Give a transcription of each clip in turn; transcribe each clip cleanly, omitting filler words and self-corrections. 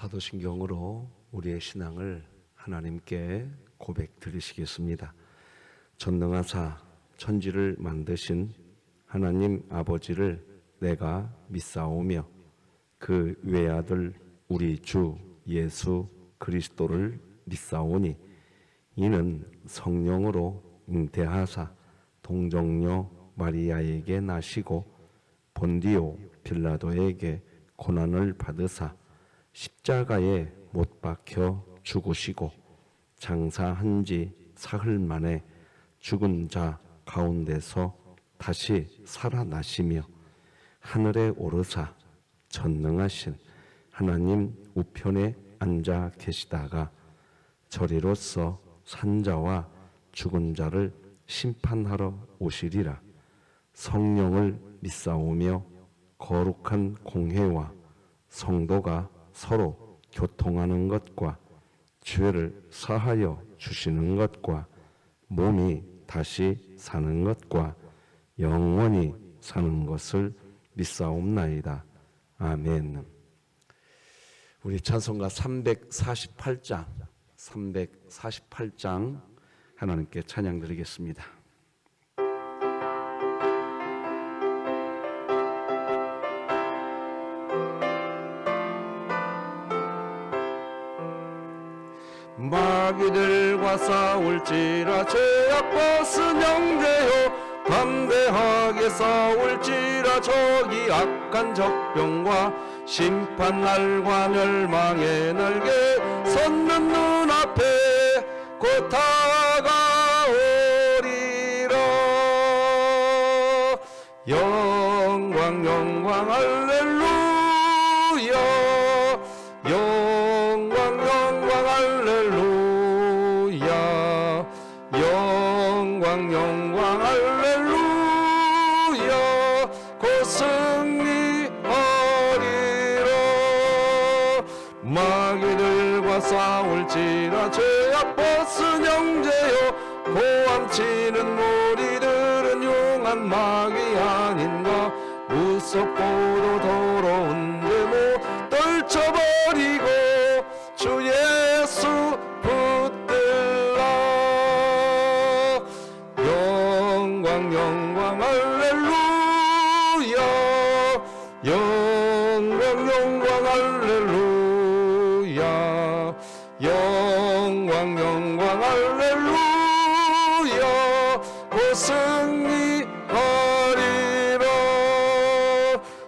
사도신경으로 우리의 신앙을 하나님께 고백 드리시겠습니다. 전능하사 천지를 만드신 하나님 아버지를 내가 믿사오며 그 외아들 우리 주 예수 그리스도를 믿사오니 이는 성령으로 잉태하사 동정녀 마리아에게 나시고 본디오 빌라도에게 고난을 받으사 십자가에 못 박혀 죽으시고 장사한 지 사흘 만에 죽은 자 가운데서 다시 살아나시며 하늘에 오르사 전능하신 하나님 우편에 앉아 계시다가 저리로서 산자와 죽은 자를 심판하러 오시리라. 성령을 믿사오며 거룩한 공회와 성도가 서로 교통하는 것과 죄를 사하여 주시는 것과 몸이 다시 사는 것과 영원히 사는 것을 믿사옵나이다. 아멘. 우리 찬송가 348장 하나님께 찬양 드리겠습니다. 마귀들과 싸울지라 죄악 벗은 형제여 담대하게 싸울지라 저기 악한 적병과 심판날과 멸망의 날개 섰는 눈앞에 곧 다가오리라. 영광 영광 할렐루야. 영광 영광 할렐루야. 영광 영광 할렐루야. 곧 승리하리라. 마귀들과 싸울지라 죄악 벗은 형제여 고함치는 무리들은 용한 마귀 아닌가. 무섭고도 더러운 데모 떨쳐버리고 주 예수 붙들라. 영광 영광 할렐루야. 영광 영광 할렐루야. 영광 영광 할렐루야. 곧 승리하리라.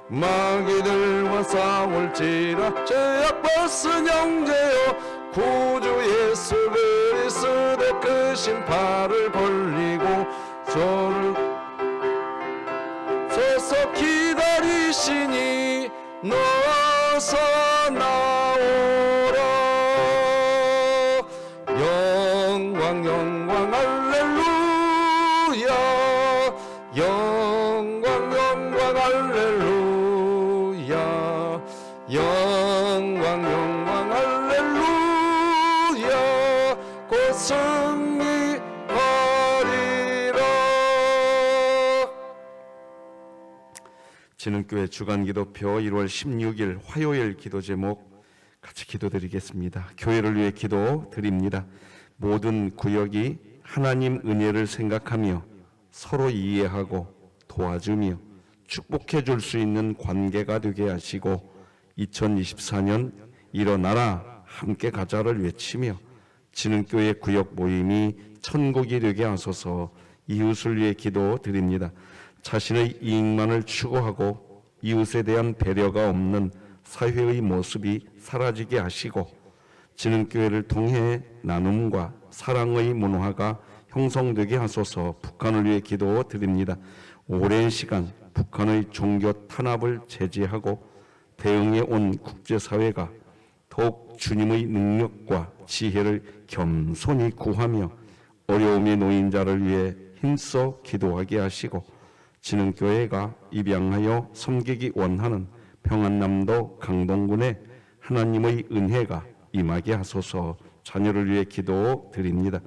마귀들과 싸울지라 죄악 벗은 형제여 구주 예수 그리스도 그 신발을 벌리고 저를 서서 기다리시니 너서 나오라. 영광 영광 할렐루야. 영광 영광 할렐루야. 영광 영광 할렐루야. 곧 승리하리라. 진흥교회 주간기도표 1월 16일 화요일 기도 제목 같이 기도드리겠습니다. 교회를 위해 기도 드립니다. 모든 구역이 하나님 은혜를 생각하며 서로 이해하고 도와주며 축복해 줄 수 있는 관계가 되게 하시고 2024년 일어나라 함께 가자를 외치며 진흥교회 구역 모임이 천국이 되게 하소서. 이웃을 위해 기도 드립니다. 자신의 이익만을 추구하고 이웃에 대한 배려가 없는 사회의 모습이 사라지게 하시고 진흥교회를 통해 나눔과 사랑의 문화가 형성되게 하소서. 북한을 위해 기도 드립니다. 오랜 시간 북한의 종교 탄압을 제지하고 대응해 온 국제사회가 더욱 주님의 능력과 지혜를 겸손히 구하며 어려움에 놓인 자를 위해 힘써 기도하게 하시고 진흥교회가 입양하여 섬기기 원하는 평안남도 강동군에 하나님의 은혜가 임하게 하소서. 자녀를 위해 기도 드립니다.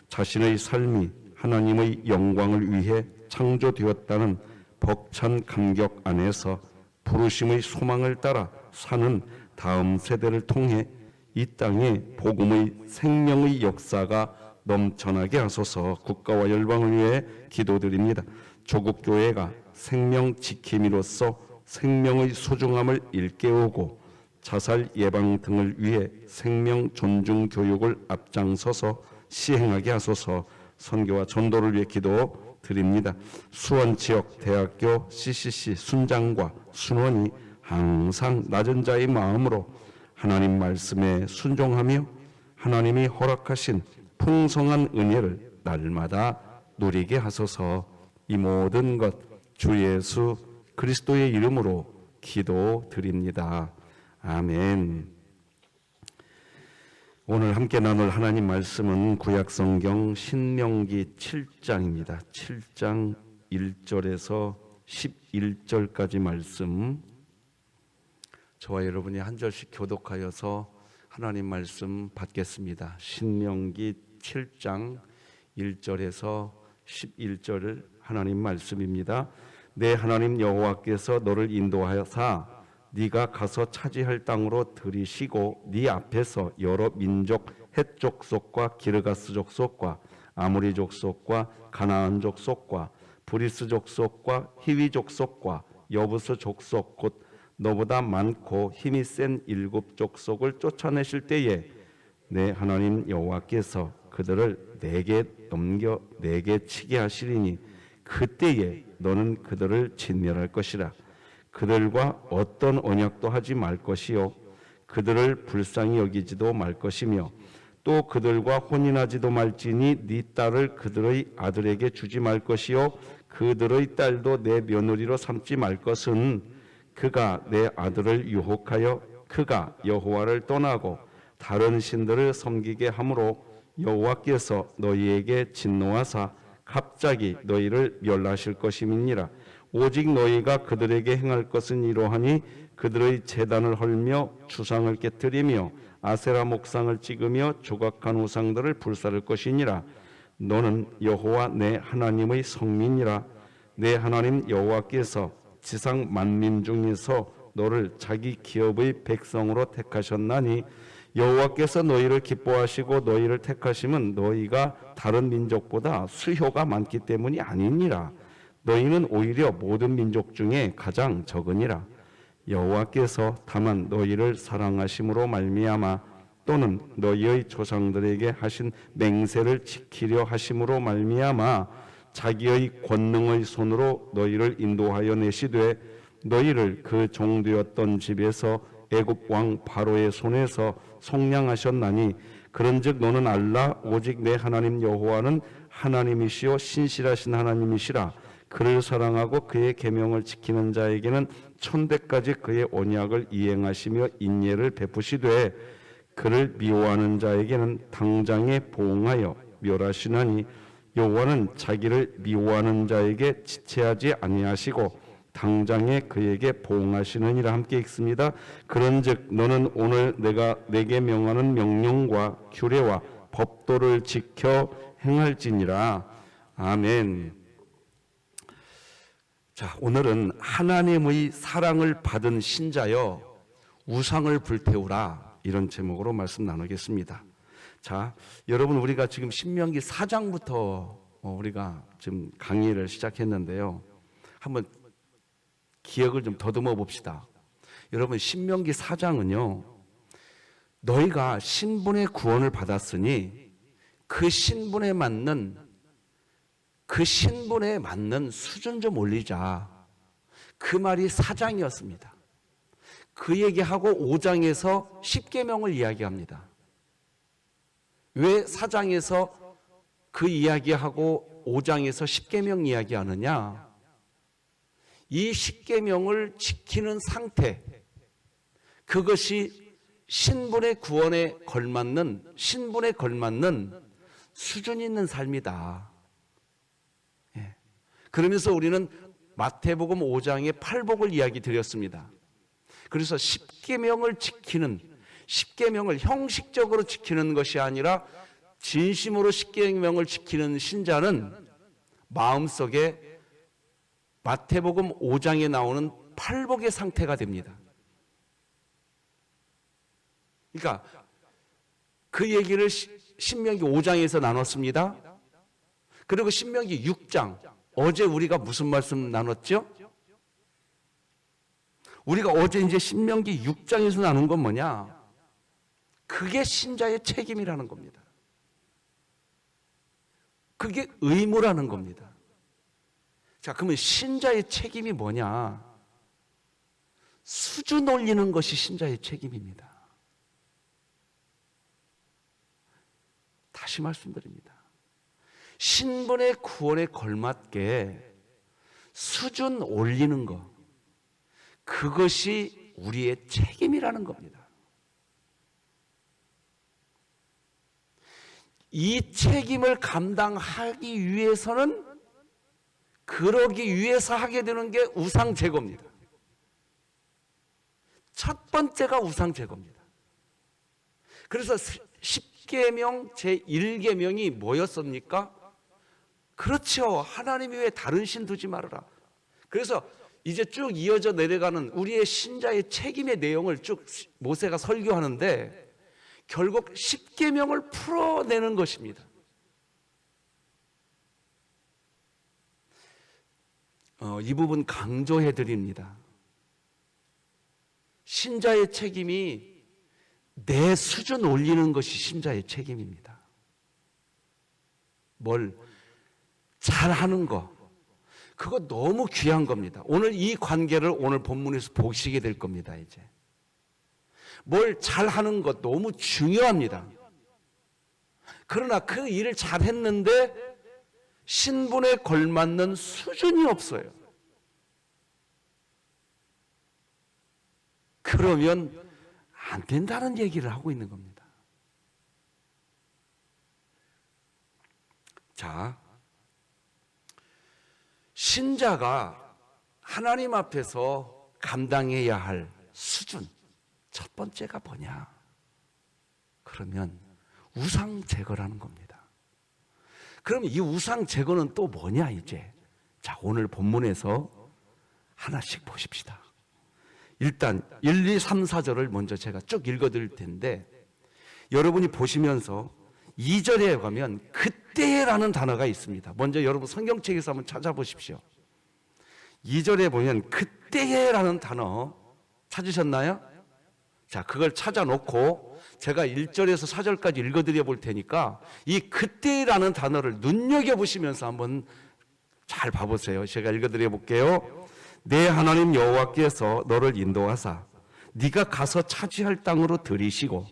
자신의 삶이 하나님의 영광을 위해 창조되었다는 벅찬 감격 안에서 부르심의 소망을 따라 사는 다음 세대를 통해 이 땅에 복음의 생명의 역사가 넘쳐나게 하소서. 국가와 열방을 위해 기도드립니다. 조국 교회가 생명 지킴이로서 생명의 소중함을 일깨우고 자살 예방 등을 위해 생명 존중 교육을 앞장서서 시행하게 하소서. 선교와 전도를 위해 기도드립니다. 수원 지역 대학교 CCC 순장과 순원이 항상 낮은 자의 마음으로 하나님 말씀에 순종하며 하나님이 허락하신 풍성한 은혜를 날마다 누리게 하소서. 이 모든 것 주 예수 그리스도의 이름으로 기도드립니다. 아멘. 오늘 함께 나눌 하나님 말씀은 구약성경 신명기 7장입니다. 7장 1절에서 11절까지 말씀, 저와 여러분이 한 절씩 교독하여서 하나님 말씀 받겠습니다. 신명기 7장 1절에서 11절 하나님 말씀입니다. 내 하나님 여호와께서 너를 인도하여사 네가 가서 차지할 땅으로 들이시고 네 앞에서 여러 민족 헷 족속과 기르가스 족속과 아모리 족속과 가나안 족속과 브리스 족속과 히위 족속과 여부스 족속 곧 너보다 많고 힘이 센 7 족속을 쫓아내실 때에 내 하나님 여호와께서 그들을 내게 치게 하시리니 그때에 너는 그들을 진멸할 것이라. 그들과 어떤 언약도 하지 말 것이요 그들을 불쌍히 여기지도 말 것이며 또 그들과 혼인하지도 말지니 네 딸을 그들의 아들에게 주지 말 것이요 그들의 딸도 내 며느리로 삼지 말 것은 그가 내 아들을 유혹하여 그가 여호와를 떠나고 다른 신들을 섬기게 함으로 여호와께서 너희에게 진노하사 갑자기 너희를 멸하실 것임이니라. 오직 너희가 그들에게 행할 것은 이러하니 그들의 제단을 헐며 주상을 깨뜨리며 아세라 목상을 찍으며 조각한 우상들을 불사를 것이니라. 너는 여호와 내 하나님의 성민이라. 내 하나님 여호와께서 지상 만민 중에서 너를 자기 기업의 백성으로 택하셨나니 여호와께서 너희를 기뻐하시고 너희를 택하심은 너희가 다른 민족보다 수효가 많기 때문이 아니니라. 너희는 오히려 모든 민족 중에 가장 적으니라. 여호와께서 다만 너희를 사랑하심으로 말미암아 또는 너희의 조상들에게 하신 맹세를 지키려 하심으로 말미암아 자기의 권능의 손으로 너희를 인도하여 내시되 너희를 그 종되었던 집에서 애굽 왕 바로의 손에서 속량하셨나니 그런즉 너는 알라 오직 내 하나님 여호와는 하나님이시요 신실하신 하나님이시라. 그를 사랑하고 그의 계명을 지키는 자에게는 천대까지 그의 언약을 이행하시며 인애를 베푸시되 그를 미워하는 자에게는 당장에 보응하여 멸하시나니 여호와는 자기를 미워하는 자에게 지체하지 아니하시고 당장에 그에게 보응하시느니라. 함께 읽습니다. 그런즉 너는 오늘 내가 내게 명하는 명령과 규례와 법도를 지켜 행할지니라. 아멘. 자, 오늘은 하나님의 사랑을 받은 신자여 우상을 불태우라, 이런 제목으로 말씀 나누겠습니다. 자, 여러분, 우리가 지금 신명기 4장부터 우리가 지금 강의를 시작했는데요. 한번 기억을 좀 더듬어 봅시다. 여러분, 신명기 4장은요, 너희가 신분의 구원을 받았으니 그 신분에 맞는 수준 좀 올리자, 그 말이 4장이었습니다. 그 얘기하고 5장에서 십계명을 이야기합니다. 왜 4장에서 그 이야기하고 5장에서 십계명 이야기하느냐? 이 십계명을 지키는 상태, 그것이 신분의 구원에 걸맞는, 신분에 걸맞는 수준 있는 삶이다. 예. 그러면서 우리는 마태복음 5장의 팔복을 이야기 드렸습니다. 그래서 십계명을 지키는, 십계명을 형식적으로 지키는 것이 아니라 진심으로 십계명을 지키는 신자는 마음속에 마태복음 5장에 나오는 팔복의 상태가 됩니다. 그러니까 그 얘기를 신명기 5장에서 나눴습니다. 그리고 신명기 6장, 어제 우리가 무슨 말씀 나눴죠? 우리가 어제 이제 신명기 6장에서 나눈 건 뭐냐? 그게 신자의 책임이라는 겁니다. 그게 의무라는 겁니다. 자, 그러면 신자의 책임이 뭐냐? 수준 올리는 것이 신자의 책임입니다. 다시 말씀드립니다. 신분의 구원에 걸맞게 수준 올리는 것, 그것이 우리의 책임이라는 겁니다. 이 책임을 감당하기 위해서는, 그러기 위해서 하게 되는 게 우상 제거입니다. 첫 번째가 우상 제거입니다. 그래서 10계명 제1계명이 뭐였습니까? 그렇죠. 하나님 외에 다른 신 두지 말아라. 그래서 이제 쭉 이어져 내려가는 우리의 신자의 책임의 내용을 쭉 모세가 설교하는데 결국 10계명을 풀어내는 것입니다. 이 부분 강조해 드립니다. 신자의 책임이 내 수준 올리는 것이 신자의 책임입니다. 뭘 잘하는 거, 그거 너무 귀한 겁니다. 오늘 이 관계를 오늘 본문에서 보시게 될 겁니다. 이제 뭘 잘하는 것 너무 중요합니다. 그러나 그 일을 잘했는데 신분에 걸맞는 수준이 없어요. 그러면 안 된다는 얘기를 하고 있는 겁니다. 자, 신자가 하나님 앞에서 감당해야 할 수준, 첫 번째가 뭐냐? 그러면 우상 제거라는 겁니다. 그럼 이 우상 제거는 또 뭐냐 이제? 자, 오늘 본문에서 하나씩 보십시다. 일단 1, 2, 3, 4절을 먼저 제가 쭉 읽어드릴 텐데 여러분이 보시면서 2절에 가면 그때라는 단어가 있습니다. 먼저 여러분 성경책에서 한번 찾아보십시오. 2절에 보면 그때라는 단어 찾으셨나요? 자, 그걸 찾아놓고 제가 1절에서 4절까지 읽어드려 볼 테니까 이 그때라는 단어를 눈여겨보시면서 한번 잘 봐보세요. 제가 읽어드려 볼게요. 내 하나님 여호와께서 너를 인도하사 네가 가서 차지할 땅으로 들이시고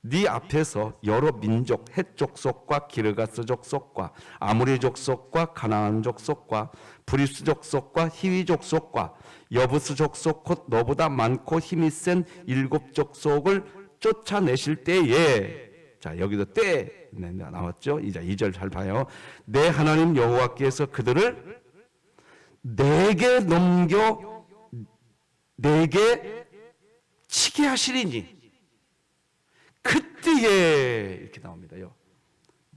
네 앞에서 여러 민족, 헷 족속과 기르가스 족속과 아모리 족속과 가나안 족속과 브리스 족속과 히위 족속과 여부스 족속 곧 너보다 많고 힘이 센 7 족속을 쫓아내실 때에, 자 여기도 때 나왔죠? 이제 2절 잘 봐요. 내 하나님 여호와께서 그들을 내게 넘겨 내게 치게 하시리니 그때에, 이렇게 나옵니다요.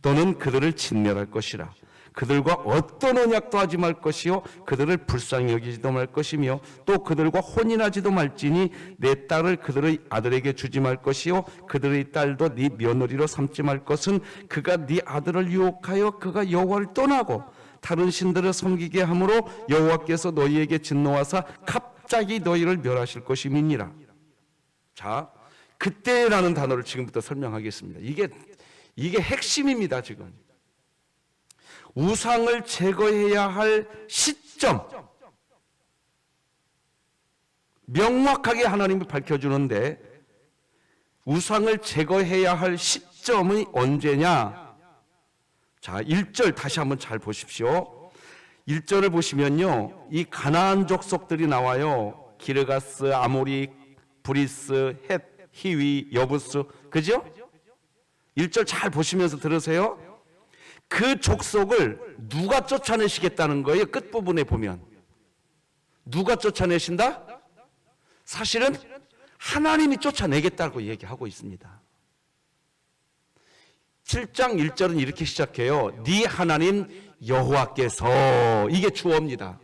너는 그들을 진멸할 것이라. 그들과 어떤 언약도 하지 말 것이요 그들을 불쌍히 여기지도 말 것이며 또 그들과 혼인하지도 말지니 내 딸을 그들의 아들에게 주지 말 것이요 그들의 딸도 네 며느리로 삼지 말 것은 그가 네 아들을 유혹하여 그가 여호와를 떠나고 다른 신들을 섬기게 함으로 여호와께서 너희에게 진노하사 갑자기 너희를 멸하실 것임이니라. 자, 그때라는 단어를 지금부터 설명하겠습니다. 이게 핵심입니다. 지금 우상을 제거해야 할 시점, 명확하게 하나님이 밝혀주는데 우상을 제거해야 할 시점이 언제냐? 자, 1절 다시 한번 잘 보십시오. 1절을 보시면요, 이 가나안 족속들이 나와요. 기르가스, 아모리, 브리스, 헷, 히위, 여부스, 그죠? 1절 잘 보시면서 들으세요. 그 족속을 누가 쫓아내시겠다는 거예요? 끝부분에 보면 누가 쫓아내신다? 사실은 하나님이 쫓아내겠다고 얘기하고 있습니다. 7장 1절은 이렇게 시작해요. 네 하나님 여호와께서, 이게 주어입니다.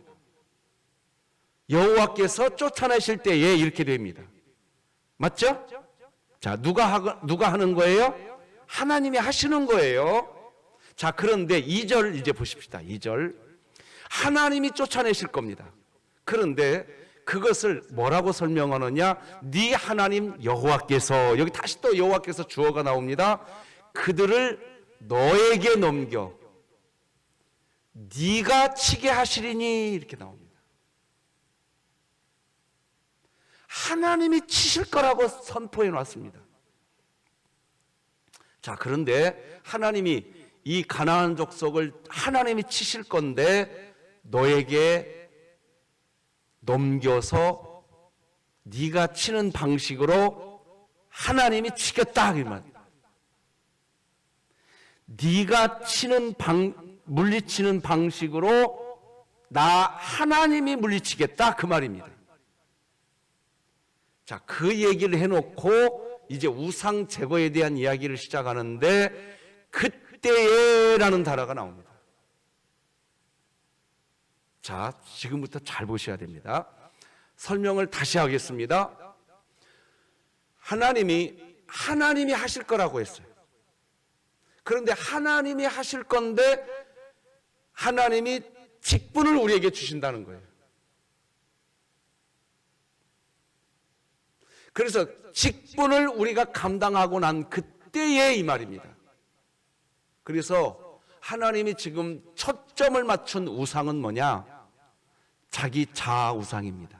여호와께서 쫓아내실 때에 이렇게 됩니다. 맞죠? 자, 누가 하는 거예요? 하나님이 하시는 거예요. 자, 그런데 2절 이제 보십시다. 2절. 하나님이 쫓아내실 겁니다. 그런데 그것을 뭐라고 설명하느냐? 네 하나님 여호와께서, 여기 다시 또 여호와께서 주어가 나옵니다. 그들을 너에게 넘겨 네가 치게 하시리니, 이렇게 나옵니다. 하나님이 치실 거라고 선포해 놨습니다. 자, 그런데 하나님이 이 가나안 족속을 하나님이 치실 건데 너에게 넘겨서 네가 치는 방식으로 하나님이 치겠다, 이 말. 네가 치는 물리치는 방식으로 나 하나님이 물리치겠다, 그 말입니다. 자, 그 얘기를 해놓고 이제 우상 제거에 대한 이야기를 시작하는데 그때에라는 단어가 나옵니다. 자, 지금부터 잘 보셔야 됩니다. 설명을 다시 하겠습니다. 하나님이 하실 거라고 했어요. 그런데 하나님이 하실 건데 하나님이 직분을 우리에게 주신다는 거예요. 그래서 직분을 우리가 감당하고 난 그때에 이 말입니다. 그래서 하나님이 지금 초점을 맞춘 우상은 뭐냐? 자기 자아 우상입니다.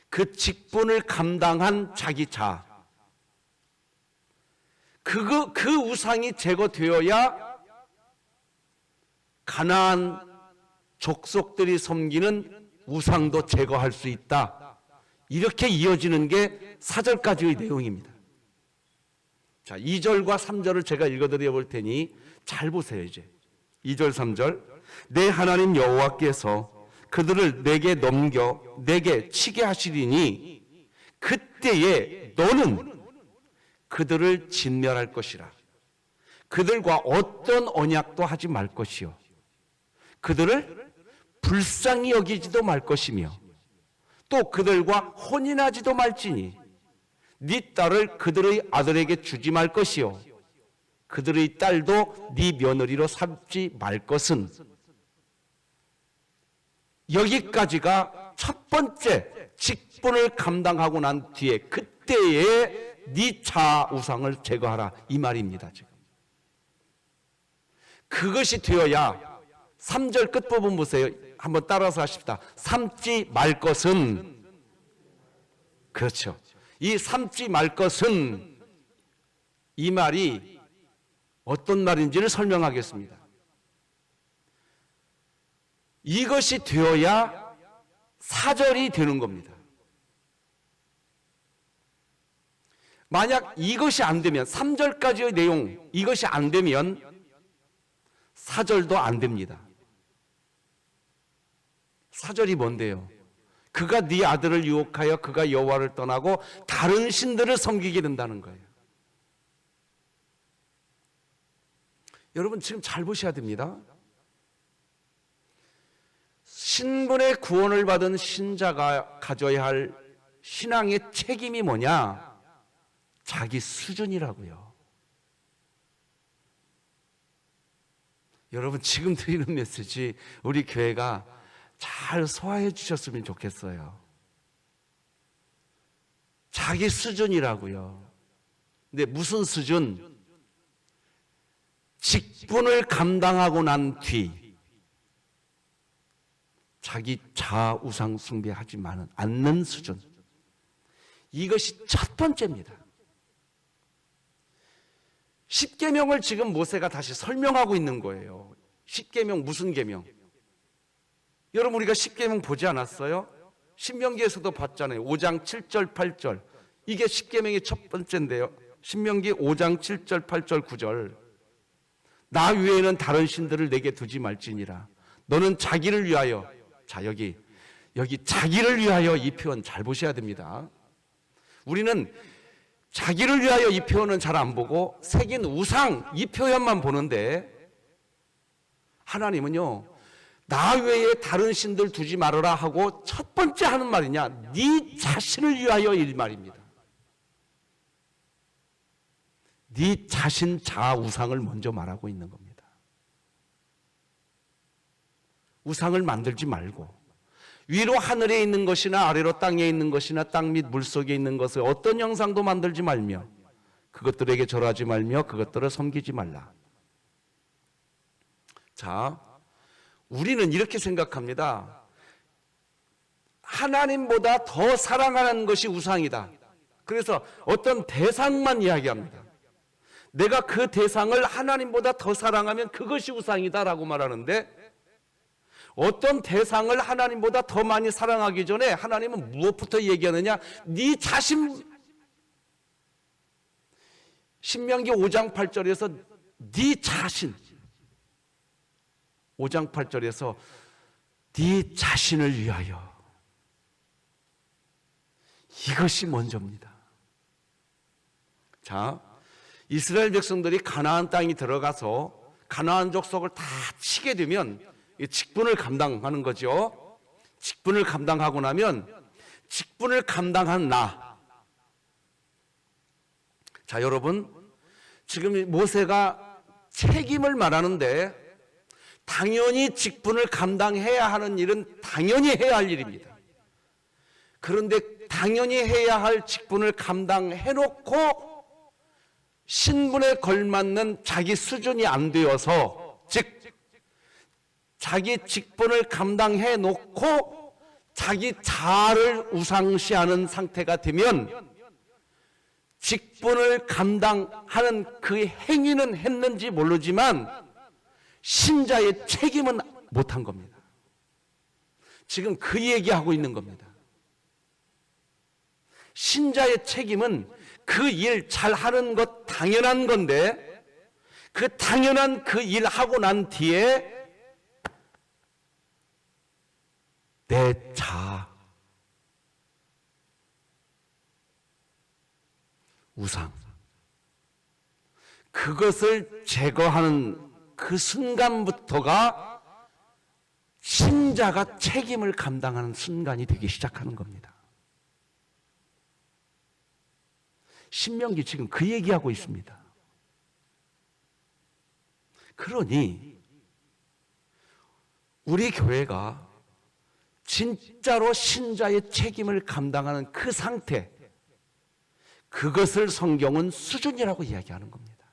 그 직분을 감당한 자기 자아. 그 우상이 제거되어야 가나안 족속들이 섬기는 우상도 제거할 수 있다. 이렇게 이어지는 게 4절까지의 내용입니다. 자, 2절과 3절을 제가 읽어드려 볼 테니 잘 보세요. 이제 2절 3절. 내 하나님 여호와께서 그들을 내게 넘겨 내게 치게 하시리니 그때에 너는 그들을 진멸할 것이라. 그들과 어떤 언약도 하지 말 것이요 그들을 불쌍히 여기지도 말 것이며 또 그들과 혼인하지도 말지니 네 딸을 그들의 아들에게 주지 말 것이요 그들의 딸도 네 며느리로 삼지 말 것은. 여기까지가 첫 번째 직분을 감당하고 난 뒤에 그때에 네 자아 우상을 제거하라, 이 말입니다. 지금 그것이 되어야 3절 끝부분 보세요. 한번 따라서 하십시다. 삼지 말 것은, 그렇죠. 이 삼지 말 것은, 이 말이 어떤 말인지를 설명하겠습니다. 이것이 되어야 4절이 되는 겁니다. 만약 이것이 안 되면 3절까지의 내용 이것이 안 되면 4절도 안 됩니다. 4절이 뭔데요? 그가 네 아들을 유혹하여 그가 여호와를 떠나고 다른 신들을 섬기게 된다는 거예요. 여러분 지금 잘 보셔야 됩니다. 신분의 구원을 받은 신자가 가져야 할 신앙의 책임이 뭐냐? 자기 수준이라고요. 여러분 지금 드리는 메시지 우리 교회가 잘 소화해 주셨으면 좋겠어요. 자기 수준이라고요. 근데 무슨 수준? 직분을 감당하고 난 뒤 자기 자아 우상 숭배하지 않는 수준. 이것이 첫 번째입니다. 십계명을 지금 모세가 다시 설명하고 있는 거예요. 십계명 무슨 계명? 여러분 우리가 십계명 보지 않았어요? 신명기에서도 봤잖아요. 5장 7절 8절. 이게 십계명의 첫 번째인데요. 신명기 5장 7절 8절 9절. 나 외에는 다른 신들을 내게 두지 말지니라. 너는 자기를 위하여. 자, 여기 자기를 위하여 이 표현 잘 보셔야 됩니다. 우리는 자기를 위하여 이 표현은 잘 안 보고 새긴 우상 이 표현만 보는데 하나님은요, 나 외에 다른 신들 두지 말아라 하고 첫 번째 하는 말이냐? 네 자신을 위하여 이 말입니다. 네 자신 자아 우상을 먼저 말하고 있는 겁니다. 우상을 만들지 말고 위로 하늘에 있는 것이나 아래로 땅에 있는 것이나 땅 및 물속에 있는 것을 어떤 형상도 만들지 말며 그것들에게 절하지 말며 그것들을 섬기지 말라. 자, 우리는 이렇게 생각합니다. 하나님보다 더 사랑하는 것이 우상이다. 그래서 어떤 대상만 이야기합니다. 내가 그 대상을 하나님보다 더 사랑하면 그것이 우상이다라고 말하는데, 어떤 대상을 하나님보다 더 많이 사랑하기 전에 하나님은 무엇부터 얘기하느냐? 네 자신. 신명기 5장 8절에서 네 자신, 5장 8절에서 네 자신을 위하여, 이것이 먼저입니다. 자, 이스라엘 백성들이 가나안 땅에 들어가서 가나안 족속을 다 치게 되면 직분을 감당하는 거죠. 직분을 감당하고 나면 직분을 감당한 나. 자, 여러분, 지금 모세가 책임을 말하는데 당연히 직분을 감당해야 하는 일은 당연히 해야 할 일입니다. 그런데 당연히 해야 할 직분을 감당해놓고 신분에 걸맞는 자기 수준이 안 되어서, 즉 자기 직분을 감당해 놓고 자기 자아를 우상시하는 상태가 되면 직분을 감당하는 그 행위는 했는지 모르지만 신자의 책임은 못한 겁니다. 지금 그 얘기하고 있는 겁니다. 신자의 책임은 그 일 잘하는 것 당연한 건데, 그 당연한 그 일 하고 난 뒤에 내 자아, 우상, 그것을 제거하는 그 순간부터가 신자가 책임을 감당하는 순간이 되기 시작하는 겁니다. 신명기 지금 그 얘기하고 있습니다. 그러니 우리 교회가 진짜로 신자의 책임을 감당하는 그 상태, 그것을 성경은 수준이라고 이야기하는 겁니다.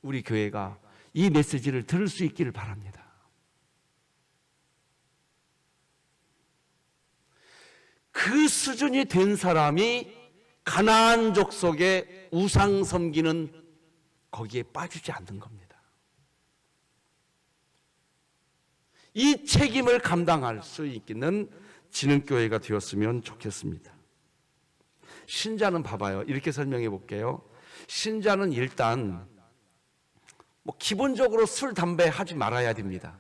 우리 교회가 이 메시지를 들을 수 있기를 바랍니다. 그 수준이 된 사람이 가나안 족속의 우상 섬기는 거기에 빠지지 않는 겁니다. 이 책임을 감당할 수 있는 진흥교회가 되었으면 좋겠습니다. 신자는 봐봐요. 이렇게 설명해 볼게요. 신자는 일단 기본적으로 술, 담배 하지 말아야 됩니다.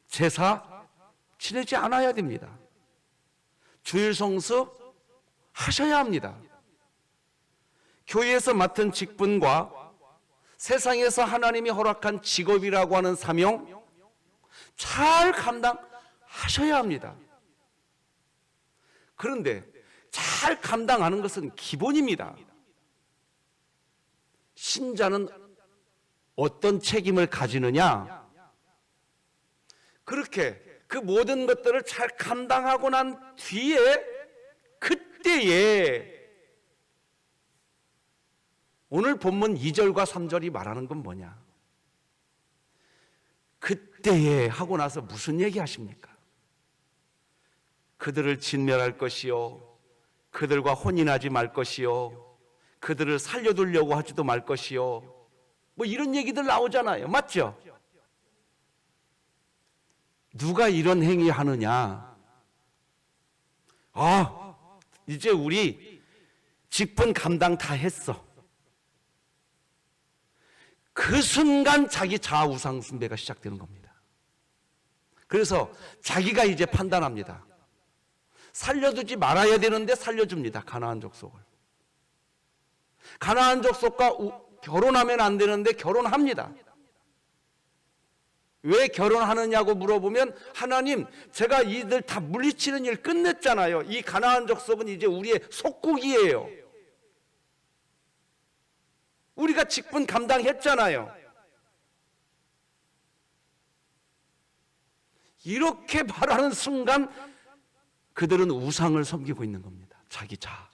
제사 지내지 않아야 됩니다. 주일 성수 하셔야 합니다. 교회에서 맡은 직분과 세상에서 하나님이 허락한 직업이라고 하는 사명 잘 감당하셔야 합니다. 그런데 잘 감당하는 것은 기본입니다. 신자는 어떤 책임을 가지느냐? 그렇게 그 모든 것들을 잘 감당하고 난 뒤에, 그때에 오늘 본문 2절과 3절이 말하는 건 뭐냐? 그때에 하고 나서 무슨 얘기 하십니까? 그들을 진멸할 것이요, 그들과 혼인하지 말 것이요, 그들을 살려두려고 하지도 말 것이요, 이런 얘기들 나오잖아요. 맞죠? 누가 이런 행위 하느냐? 이제 우리 직분 감당 다 했어. 그 순간 자기 자아 우상 숭배가 시작되는 겁니다. 그래서 자기가 이제 판단합니다. 살려두지 말아야 되는데 살려줍니다. 가나안 족속을. 가나안 족속과 결혼하면 안 되는데 결혼합니다. 왜 결혼하느냐고 물어보면 하나님, 제가 이들 다 물리치는 일 끝냈잖아요. 이 가나안 족속은 이제 우리의 속국이에요. 우리가 직분 감당했잖아요. 이렇게 말하는 순간 그들은 우상을 섬기고 있는 겁니다. 자기 자아.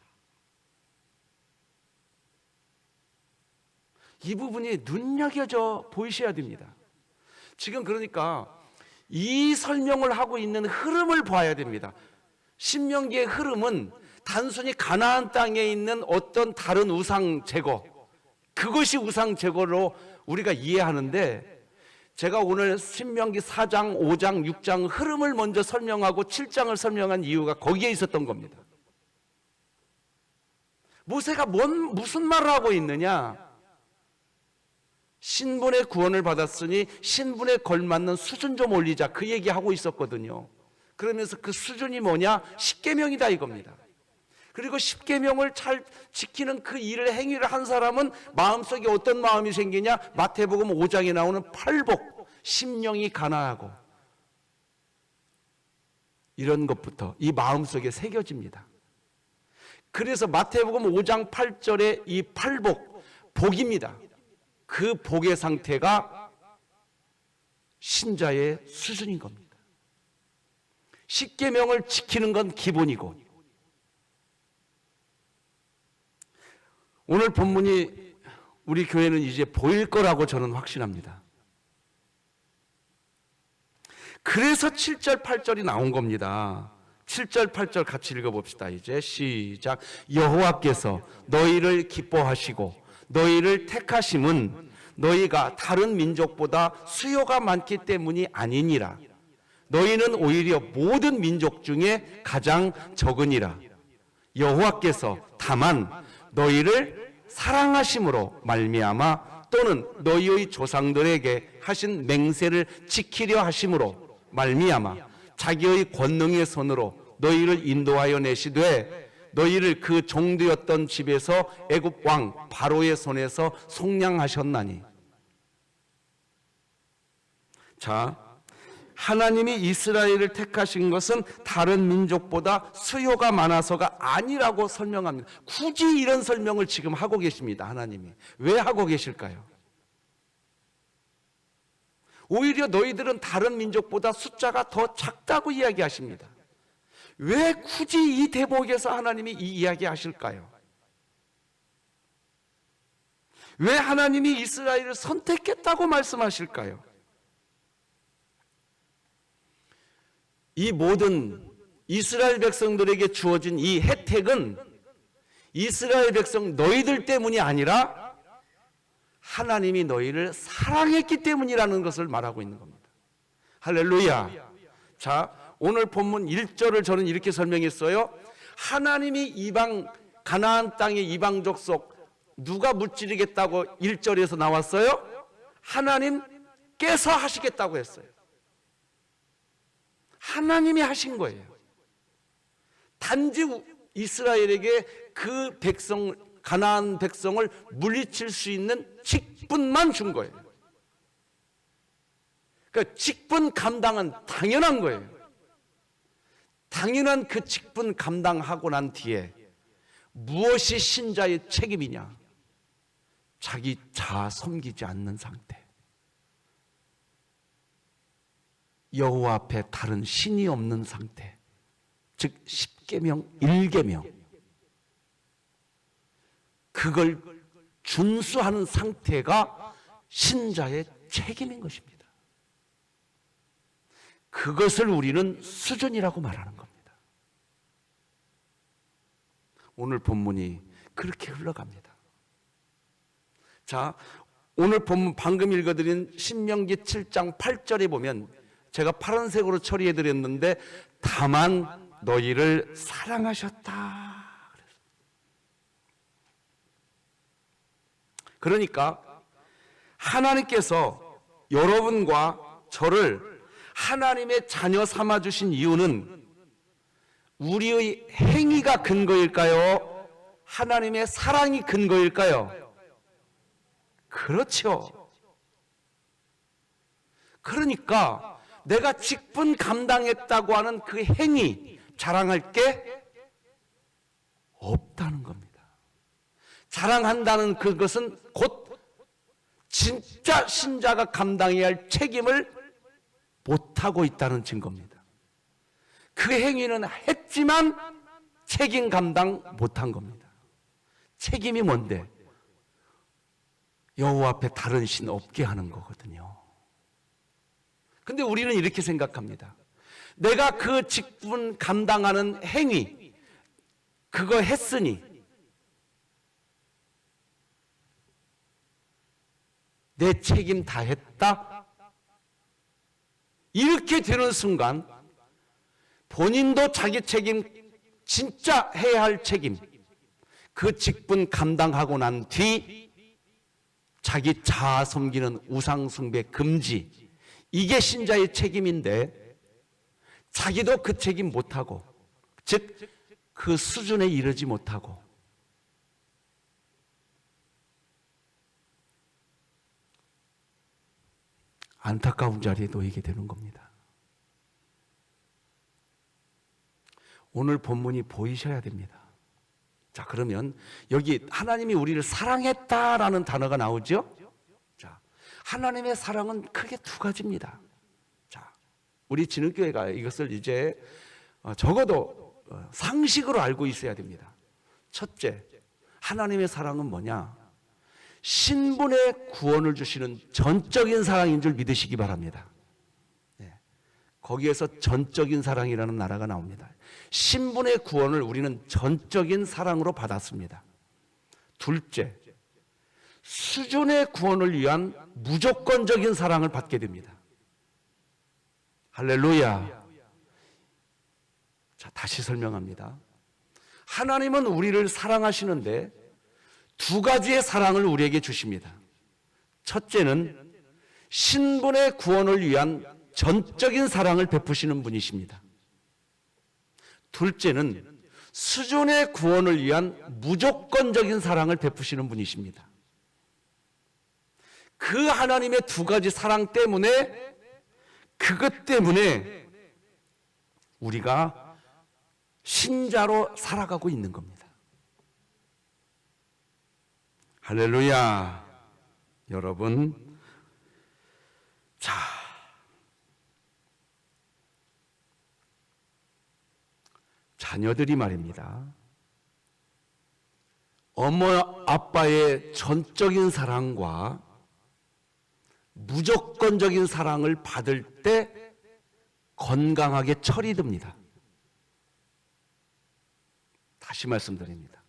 이 부분이 눈여겨져 보이셔야 됩니다. 지금 그러니까 이 설명을 하고 있는 흐름을 봐야 됩니다. 신명기의 흐름은 단순히 가나안 땅에 있는 어떤 다른 우상 제거, 그것이 우상 제거로 우리가 이해하는데, 제가 오늘 신명기 4장, 5장, 6장 흐름을 먼저 설명하고 7장을 설명한 이유가 거기에 있었던 겁니다. 모세가 무슨 말을 하고 있느냐? 신분의 구원을 받았으니 신분에 걸맞는 수준 좀 올리자, 그 얘기하고 있었거든요. 그러면서 그 수준이 뭐냐? 십계명이다 이겁니다. 그리고 십계명을 잘 지키는 그 일을, 행위를 한 사람은 마음속에 어떤 마음이 생기냐? 마태복음 5장에 나오는 팔복, 심령이 가난하고, 이런 것부터 이 마음속에 새겨집니다. 그래서 마태복음 5장 8절에 이 팔복, 복입니다. 그 복의 상태가 신자의 수준인 겁니다. 십계명을 지키는 건 기본이고, 오늘 본문이 우리 교회는 이제 보일 거라고 저는 확신합니다. 그래서 7절 8절이 나온 겁니다. 7절 8절 같이 읽어봅시다. 이제 시작. 여호와께서 너희를 기뻐하시고 너희를 택하심은 너희가 다른 민족보다 수요가 많기 때문이 아니니라. 너희는 오히려 모든 민족 중에 가장 적으니라. 여호와께서 다만 너희를 사랑하심으로 말미암아 또는 너희의 조상들에게 하신 맹세를 지키려 하심으로 말미암아 자기의 권능의 손으로 너희를 인도하여 내시되 너희를 그 종되었던 집에서 애굽 왕 바로의 손에서 속량하셨나니. 자, 하나님이 이스라엘을 택하신 것은 다른 민족보다 수요가 많아서가 아니라고 설명합니다. 굳이 이런 설명을 지금 하고 계십니다. 하나님이 왜 하고 계실까요? 오히려 너희들은 다른 민족보다 숫자가 더 작다고 이야기하십니다. 왜 굳이 이 대목에서 하나님이 이 이야기 하실까요? 왜 하나님이 이스라엘을 선택했다고 말씀하실까요? 이 모든 이스라엘 백성들에게 주어진 이 혜택은 이스라엘 백성 너희들 때문이 아니라 하나님이 너희를 사랑했기 때문이라는 것을 말하고 있는 겁니다. 할렐루야. 자, 오늘 본문 1절을 저는 이렇게 설명했어요. 하나님이 이방 가나안 땅의 이방 족속 누가 무찌르겠다고 1절에서 나왔어요? 하나님께서 하시겠다고 했어요. 하나님이 하신 거예요. 단지 이스라엘에게 그 백성, 가나안 백성을 물리칠 수 있는 직분만 준 거예요. 그러니까 직분 감당은 당연한 거예요. 당연한 그 직분 감당하고 난 뒤에 무엇이 신자의 책임이냐? 자기 자아 섬기지 않는 상태. 여호와 앞에 다른 신이 없는 상태, 즉 십계명 1계명, 그걸 준수하는 상태가 신자의 책임인 것입니다. 그것을 우리는 수준이라고 말하는 겁니다. 오늘 본문이 그렇게 흘러갑니다. 자, 오늘 본문 방금 읽어드린 신명기 7장 8절에 보면 제가 파란색으로 처리해드렸는데 다만 너희를 사랑하셨다. 그러니까 하나님께서 여러분과 저를 하나님의 자녀 삼아주신 이유는 우리의 행위가 근거일까요? 하나님의 사랑이 근거일까요? 그렇죠. 그러니까 내가 직분 감당했다고 하는 그 행위 자랑할 게 없다는 겁니다. 자랑한다는 그것은 곧 진짜 신자가 감당해야 할 책임을 못하고 있다는 증거입니다. 그 행위는 했지만 책임 감당 못한 겁니다. 책임이 뭔데? 여호와 앞에 다른 신 없게 하는 거거든요. 근데 우리는 이렇게 생각합니다. 내가 그 직분 감당하는 행위, 그거 했으니 내 책임 다 했다? 이렇게 되는 순간 본인도 자기 책임, 진짜 해야 할 책임, 그 직분 감당하고 난 뒤 자기 자아 섬기는 우상 숭배 금지, 이게 신자의 책임인데 자기도 그 책임 못하고, 즉 그 수준에 이르지 못하고 안타까운 자리에 놓이게 되는 겁니다. 오늘 본문이 보이셔야 됩니다. 자, 그러면 여기 하나님이 우리를 사랑했다라는 단어가 나오죠? 자, 하나님의 사랑은 크게 두 가지입니다. 자, 우리 진흥교회가 이것을 이제 적어도 상식으로 알고 있어야 됩니다. 첫째, 하나님의 사랑은 뭐냐? 신분의 구원을 주시는 전적인 사랑인 줄 믿으시기 바랍니다. 거기에서 전적인 사랑이라는 나라가 나옵니다. 신분의 구원을 우리는 전적인 사랑으로 받았습니다. 둘째, 수준의 구원을 위한 무조건적인 사랑을 받게 됩니다. 할렐루야. 자, 다시 설명합니다. 하나님은 우리를 사랑하시는데 두 가지의 사랑을 우리에게 주십니다. 첫째는 신분의 구원을 위한 전적인 사랑을 베푸시는 분이십니다. 둘째는 수준의 구원을 위한 무조건적인 사랑을 베푸시는 분이십니다. 그 하나님의 두 가지 사랑 때문에, 그것 때문에 우리가 신자로 살아가고 있는 겁니다. 할렐루야. 여러분, 자, 자녀들이 말입니다, 엄마 아빠의 전적인 사랑과 무조건적인 사랑을 받을 때 건강하게 철이 듭니다. 다시 말씀드립니다.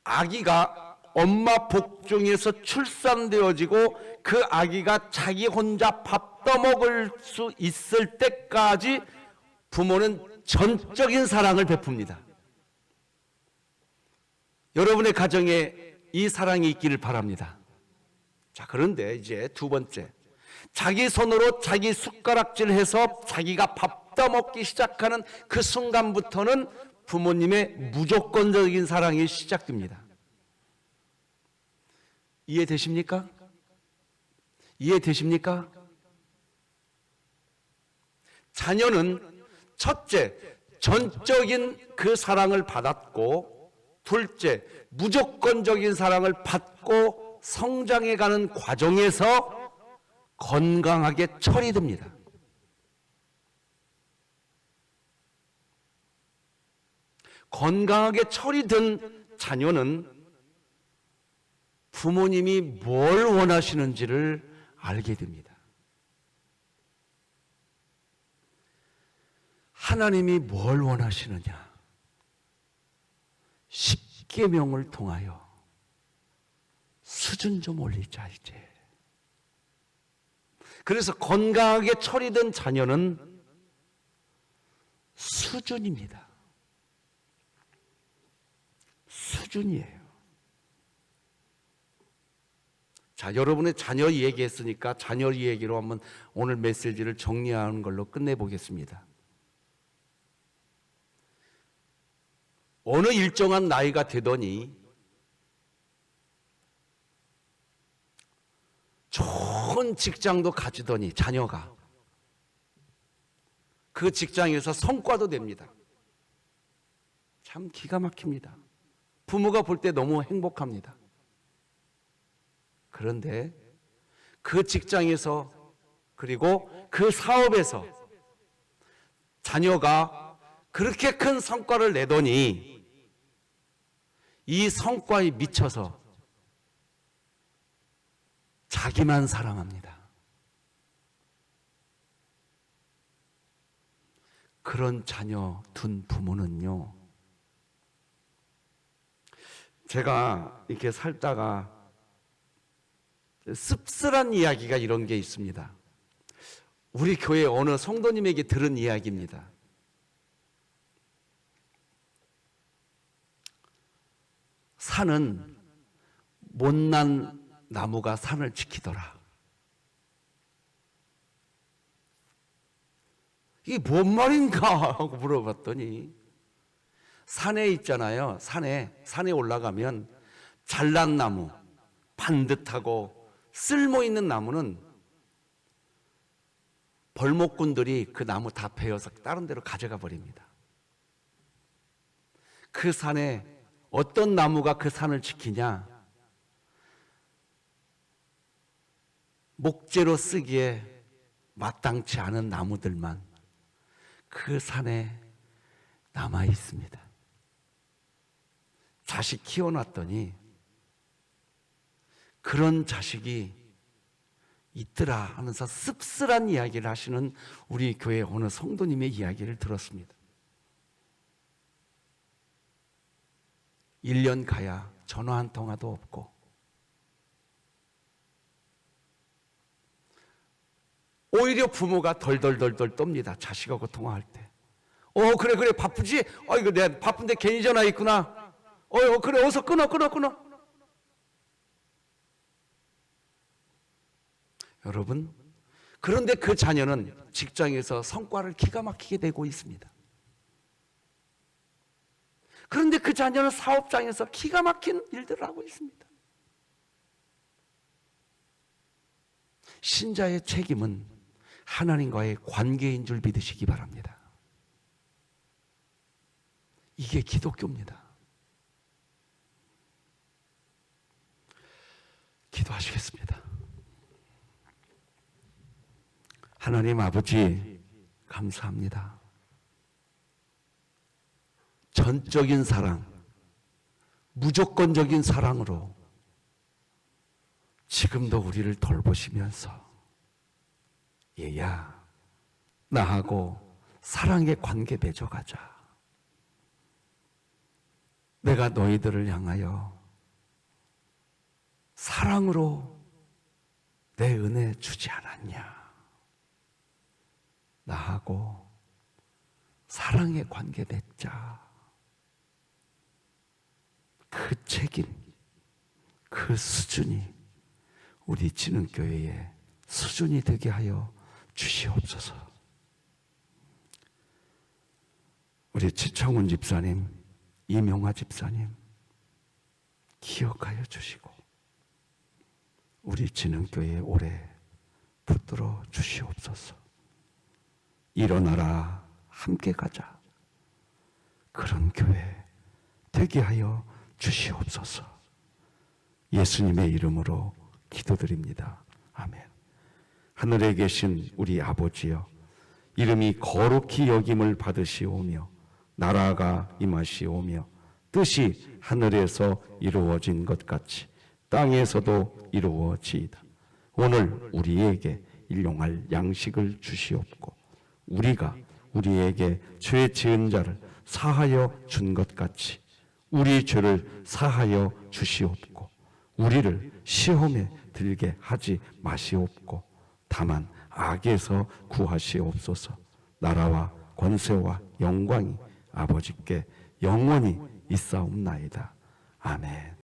아기가 엄마 복중에서 출산되어지고 그 아기가 자기 혼자 밥 떠먹을 수 있을 때까지 부모는 전적인 사랑을 베풉니다. 여러분의 가정에 이 사랑이 있기를 바랍니다. 자, 그런데 이제 두 번째, 자기 손으로 자기 숟가락질해서 자기가 밥 떠먹기 시작하는 그 순간부터는 부모님의 무조건적인 사랑이 시작됩니다. 이해되십니까? 이해되십니까? 자녀는 첫째, 전적인 그 사랑을 받았고, 둘째, 무조건적인 사랑을 받고 성장해가는 과정에서 건강하게 철이 듭니다. 건강하게 철이 든 자녀는 부모님이 뭘 원하시는지를 알게 됩니다. 하나님이 뭘 원하시느냐? 십계명을 통하여 수준 좀 올리자 이제. 그래서 건강하게 철이 든 자녀는 수준입니다. 수준이에요. 자, 여러분의 자녀 얘기했으니까 자녀 얘기로 한번 오늘 메시지를 정리하는 걸로 끝내보겠습니다. 어느 일정한 나이가 되더니 좋은 좋은 직장도 가지더니 자녀가 그 직장에서 성과도 냅니다. 참 기가 막힙니다. 부모가 볼 때 너무 행복합니다. 그런데 그 직장에서 그리고 그 사업에서 자녀가 그렇게 큰 성과를 내더니 이 성과에 미쳐서 자기만 사랑합니다. 그런 자녀 둔 부모는요, 제가 이렇게 살다가 씁쓸한 이야기가 이런 게 있습니다. 우리 교회 어느 성도님에게 들은 이야기입니다. 산은 못난 나무가 산을 지키더라. 이게 뭔 말인가 하고 물어봤더니 산에 있잖아요. 산에 올라가면 잘난 나무, 반듯하고 쓸모 있는 나무는 벌목꾼들이 그 나무 다 베어서 다른 데로 가져가 버립니다. 그 산에 어떤 나무가 그 산을 지키냐? 목재로 쓰기에 마땅치 않은 나무들만 그 산에 남아 있습니다. 자식 키워놨더니 그런 자식이 있더라 하면서 씁쓸한 이야기를 하시는 우리 교회 어느 성도님의 이야기를 들었습니다. 1년 가야 전화 한 통화도 없고 오히려 부모가 덜덜덜덜 떱니다. 자식하고 통화할 때. 그래 바쁘지? 이거 내가 바쁜데 괜히 전화했구나. 그래 어서 끊어. 여러분, 그런데 그 자녀는 직장에서 성과를 기가 막히게 내고 있습니다. 그런데 그 자녀는 사업장에서 기가 막힌 일들을 하고 있습니다. 신자의 책임은 하나님과의 관계인 줄 믿으시기 바랍니다. 이게 기독교입니다. 기도하시겠습니다. 하나님 아버지, 감사합니다. 전적인 사랑, 무조건적인 사랑으로 지금도 우리를 돌보시면서 얘야, 나하고 사랑의 관계 맺어가자. 내가 너희들을 향하여 사랑으로 내 은혜 주지 않았냐. 나하고 사랑의 관계 맺자. 그 책임, 그 수준이 우리 진흥교회의 수준이 되게 하여 주시옵소서. 우리 지청훈 집사님, 이명화 집사님 기억하여 주시고 우리 진흥교회에 오래 붙들어 주시옵소서. 일어나라, 함께 가자. 그런 교회 되게 하여 주시옵소서. 예수님의 이름으로 기도드립니다. 아멘. 하늘에 계신 우리 아버지여, 이름이 거룩히 여김을 받으시오며 나라가 임하시오며 뜻이 하늘에서 이루어진 것 같이 땅에서도 이루어지이다. 오늘 우리에게 일용할 양식을 주시옵고 우리가 우리에게 죄 지은 자를 사하여 준 것 같이 우리 죄를 사하여 주시옵고 우리를 시험에 들게 하지 마시옵고 다만 악에서 구하시옵소서. 나라와 권세와 영광이 아버지께 영원히 있사옵나이다. 아멘.